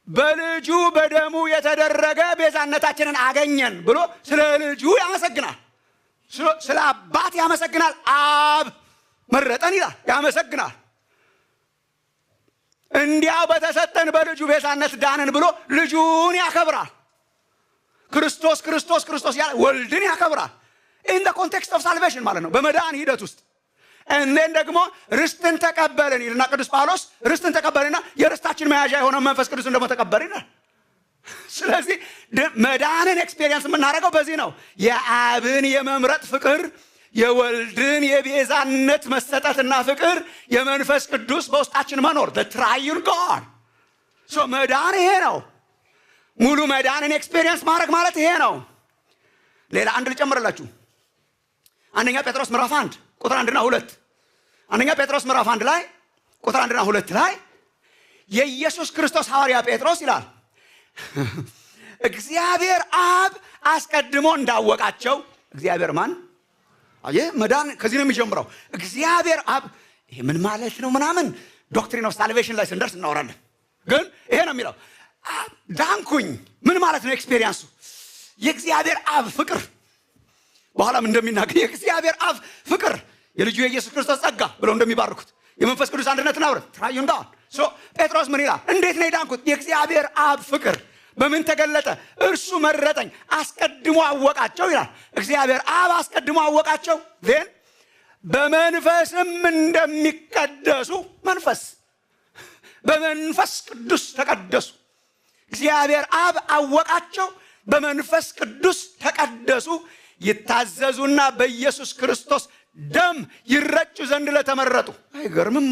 በልጁ በደሙ የተደረገ ቤዛነታችንን አገኘን ብሎ ስለ ልጁ ያመሰግናል። ስለ አባት ያመሰግናል። አብ መረጠን ይላል፣ ያመሰግናል። እንዲያው በተሰጠን በልጁ ቤዛነት ዳንን ብሎ ልጁን ያከብራል። ክርስቶስ ክርስቶስ ክርስቶስ ያለ ወልድን ያከብራል። ኢን ዘ ኮንቴክስት ኦፍ ሳልቬሽን ማለት ነው፣ በመዳን ሂደት ውስጥ። እኔን ደግሞ ርስትን ተቀበልን ይልና ቅዱስ ጳውሎስ ርስትን ተቀበልና የርስታችን መያዣ የሆነው መንፈስ ቅዱስን ደግሞ ተቀበልን ይላል። ስለዚህ መዳንን ኤክስፔሪየንስ የምናደርገው በዚህ ነው። የአብን የመምረጥ ፍቅር፣ የወልድን የቤዛነት መሰጠትና ፍቅር፣ የመንፈስ ቅዱስ በውስጣችን መኖር ትራዩን ጋር መዳን ይሄ ነው። ሙሉ መዳንን ኤክስፔሪየንስ ማድረግ ማለት ይሄ ነው። ሌላ አንድ ልጨምርላችሁ። አንደኛ ጴጥሮስ ምዕራፍ 1 ቁጥር 1 እና 2 አንደኛ ጴጥሮስ ምዕራፍ 1 ላይ ቁጥር 1 እና 2 ላይ የኢየሱስ ክርስቶስ ሐዋርያ ጴጥሮስ ይላል እግዚአብሔር አብ አስቀድሞ እንዳወቃቸው። እግዚአብሔር ማን? አየ መዳን ከዚህ ነው የሚጀምረው። እግዚአብሔር አብ ይሄ ምን ማለት ነው ምናምን ዶክትሪን ኦፍ ሳልቬሽን ላይ ስንደርስ እናወራለን። ግን ይሄ ነው የሚለው ዳንኩኝ ምን ማለት ነው ኤክስፔሪየንሱ? የእግዚአብሔር አብ ፍቅር በኋላም እንደሚናገር የእግዚአብሔር አብ ፍቅር የልጁ የኢየሱስ ክርስቶስ ጸጋ ብለው እንደሚባርኩት የመንፈስ ቅዱስ አንድነትና ህብረት ትራዩን ጋር ጴጥሮስ ምን ይላል? እንዴት ነው የዳንኩት? የእግዚአብሔር አብ ፍቅር በምን ተገለጠ? እርሱ መረጠኝ፣ አስቀድሞ አወቃቸው ይላል። እግዚአብሔር አብ አስቀድሞ አወቃቸው። ዜን በመንፈስም እንደሚቀደሱ በመንፈስ ቅዱስ ተቀደሱ። እግዚአብሔር አብ አወቃቸው፣ በመንፈስ ቅዱስ ተቀደሱ፣ ይታዘዙና በኢየሱስ ክርስቶስ ደም ይረጩ ዘንድ ለተመረጡ። አይገርምም?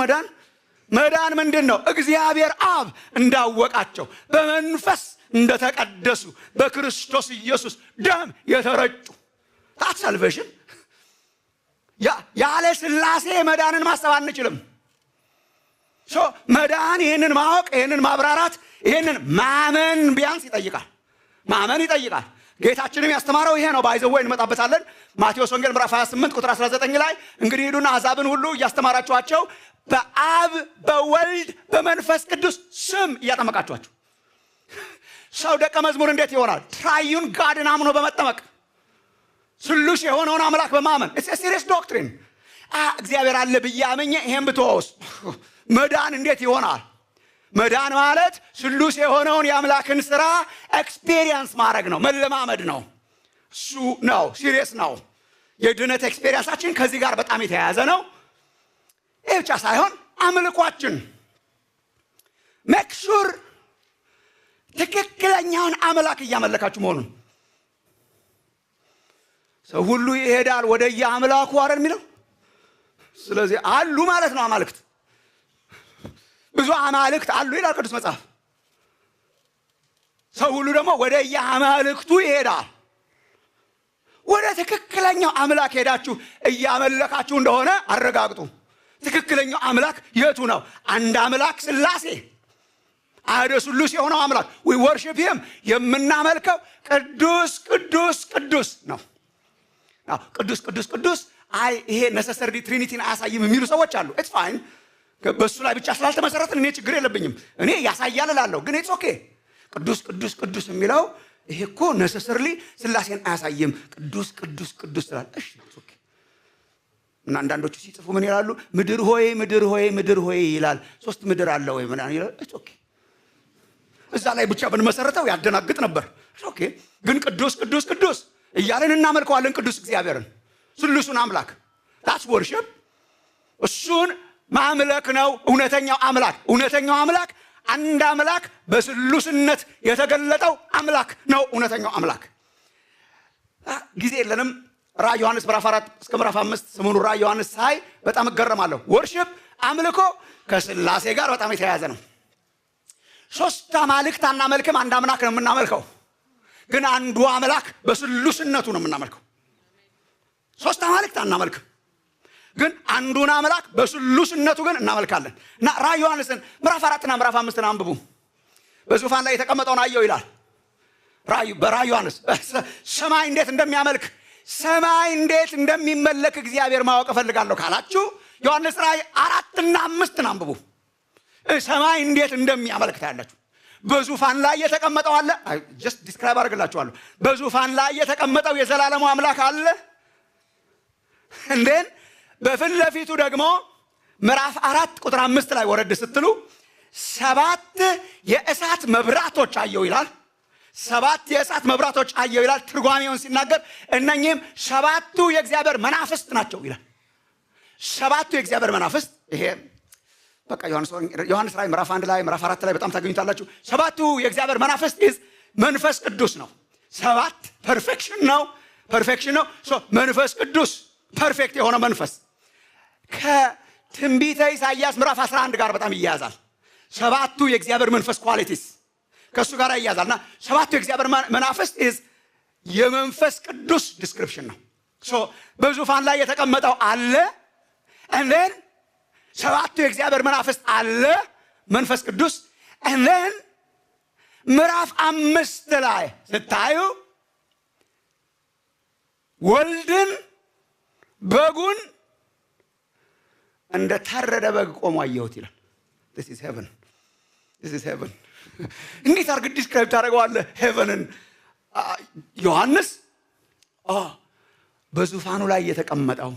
መዳን ምንድን ነው? እግዚአብሔር አብ እንዳወቃቸው በመንፈስ እንደተቀደሱ በክርስቶስ ኢየሱስ ደም የተረጩ። ታት ሳልቬሽን። ያለ ሥላሴ መዳንን ማሰብ አንችልም። መዳን ይህንን ማወቅ፣ ይህንን ማብራራት፣ ይህንን ማመን ቢያንስ ይጠይቃል። ማመን ይጠይቃል። ጌታችንም ያስተማረው ይሄ ነው። ባይዘው እንመጣበታለን። ማቴዎስ ወንጌል ምዕራፍ 28 ቁጥር 19 ላይ እንግዲህ ሂዱና አሕዛብን ሁሉ እያስተማራችኋቸው በአብ በወልድ በመንፈስ ቅዱስ ስም እያጠመቃችኋቸው። ሰው ደቀ መዝሙር እንዴት ይሆናል? ትራዩን ጋድን አምኖ በመጠመቅ ስሉስ የሆነውን አምላክ በማመን ሲሪየስ ዶክትሪን። እግዚአብሔር አለ ብዬ አመኘ ይሄን ብትወስ መዳን እንዴት ይሆናል? መዳን ማለት ስሉስ የሆነውን የአምላክን ስራ ኤክስፔሪየንስ ማድረግ ነው፣ መለማመድ ነው። እሱ ነው ሲሪየስ ነው። የድነት ኤክስፔሪየንሳችን ከዚህ ጋር በጣም የተያያዘ ነው። ይህ ብቻ ሳይሆን አምልኳችን ሜክ ሹር ትክክለኛውን አምላክ እያመለካችሁ መሆኑን። ሰው ሁሉ ይሄዳል ወደ የአምላኩ አይደል የሚለው። ስለዚህ አሉ ማለት ነው አማልክት፣ ብዙ አማልክት አሉ ይላል ቅዱስ መጽሐፍ። ሰው ሁሉ ደግሞ ወደ የአማልክቱ ይሄዳል። ወደ ትክክለኛው አምላክ ሄዳችሁ እያመለካችሁ እንደሆነ አረጋግጡ። ትክክለኛው አምላክ የቱ ነው? አንድ አምላክ ሥላሴ አሐደ ሥሉስ የሆነው አምላክ we worship him። የምናመልከው ቅዱስ ቅዱስ ቅዱስ ነው። ቅዱስ ቅዱስ ቅዱስ ይሄ ነሰሰርሊ ትሪኒቲን አያሳይም የሚሉ ሰዎች አሉ። ኢትስ ፋይን። በሱ ላይ ብቻ ስላልተመሰረትን እኔ ችግር የለብኝም። እኔ ያሳያል እላለሁ፣ ግን ኢትስ ኦኬ። ቅዱስ ቅዱስ ቅዱስ የሚለው ይሄ እኮ ነሰሰርሊ ሥላሴን አያሳይም። ቅዱስ ቅዱስ ቅዱስ ስላል እሺ ኢትስ ኦኬ። እና አንዳንዶቹ ሲጽፉ ምን ይላሉ? ምድር ሆይ ምድር ሆይ ምድር ሆይ ይላል። ሶስት ምድር አለ ወይ ምን ይላል? ኢትስ ኦኬ። እዛ ላይ ብቻ ብንመሰረተው ያደናግጥ ነበር። ኢትስ ኦኬ። ግን ቅዱስ ቅዱስ ቅዱስ እያለን እናመልከዋለን ቅዱስ እግዚአብሔርን ስሉሱን አምላክ። ታስ ወርሺፕ እሱን ማምለክ ነው። እውነተኛው አምላክ አንድ አምላክ በስሉስነት የተገለጠው አምላክ ነው። እውነተኛው አምላክ ጊዜ የለንም። ራዕይ ዮሐንስ ምዕራፍ 4 እስከ ምዕራፍ 5 ስሙን ራዕይ ዮሐንስ ሳይ በጣም እገረማለሁ። ወርሺፕ አምልኮ ከሥላሴ ጋር በጣም የተያያዘ ነው። ሶስት አማልክት አናመልክም፣ አንድ አምላክ ነው የምናመልከው። ግን አንዱ አምላክ በስሉስነቱ ነው የምናመልከው። ሶስት አማልክት አናመልክም፣ ግን አንዱን አምላክ በስሉስነቱ ግን እናመልካለን። እና ራዕይ ዮሐንስን ምዕራፍ 4 እና ምዕራፍ 5 አንብቡ። በዙፋን ላይ የተቀመጠውን አየሁ ይላል በራዕይ ዮሐንስ። ሰማይ እንዴት እንደሚያመልክ ሰማይ እንዴት እንደሚመለክ እግዚአብሔር ማወቅ እፈልጋለሁ ካላችሁ ዮሐንስ ራዕይ 4 እና 5 አንብቡ። ሰማይ እንዴት እንደሚያመልክ ታያላችሁ። በዙፋን ላይ የተቀመጠው አለ። ጀስት ዲስክራይብ አድርግላችኋለሁ። በዙፋን ላይ የተቀመጠው የዘላለሙ አምላክ አለ። እንደን በፊት ለፊቱ ደግሞ ምዕራፍ 4 ቁጥር 5 ላይ ወረድ ስትሉ 7 የእሳት መብራቶች አየው ይላል። 7 የእሳት መብራቶች አየው ይላል። ትርጓሜውን ሲናገር እነኚህም 7ቱ የእግዚአብሔር መናፍስት ናቸው ይላል። 7ቱ የእግዚአብሔር መናፍስት ይሄ በቃ ዮሐንስ ራዕይ ምዕራፍ 1 ላይ ምዕራፍ 4 ላይ በጣም ታገኙታላችሁ። 7ቱ የእግዚአብሔር መናፍስት መንፈስ ቅዱስ ነው። 7 ፐርፌክሽን ነው። መንፈስ ቅዱስ ፐርፌክት የሆነ መንፈስ ከትንቢተ ኢሳይያስ ምዕራፍ 11 ጋር በጣም ይያያዛል። 7ቱ የእግዚአብሔር መንፈስ ኳሊቲስ ከሱ ጋር ይያያዛልና 7ቱ የእግዚአብሔር መናፍስት የመንፈስ ቅዱስ ዲስክሪፕሽን ነው። በዙፋን ላይ የተቀመጠው አለ and 7ቱ የእግዚአብሔር መናፍስት አለ መንፈስ ቅዱስ and ምዕራፍ 5 ላይ ስታዩ ወልድን በጉን እንደ ታረደ በግ ቆሞ አየሁት ይላል። this is heaven እንዴት አርግ ዲስክራይብ ታደርገዋለህ ሄቨንን? ዮሐንስ በዙፋኑ ላይ የተቀመጠው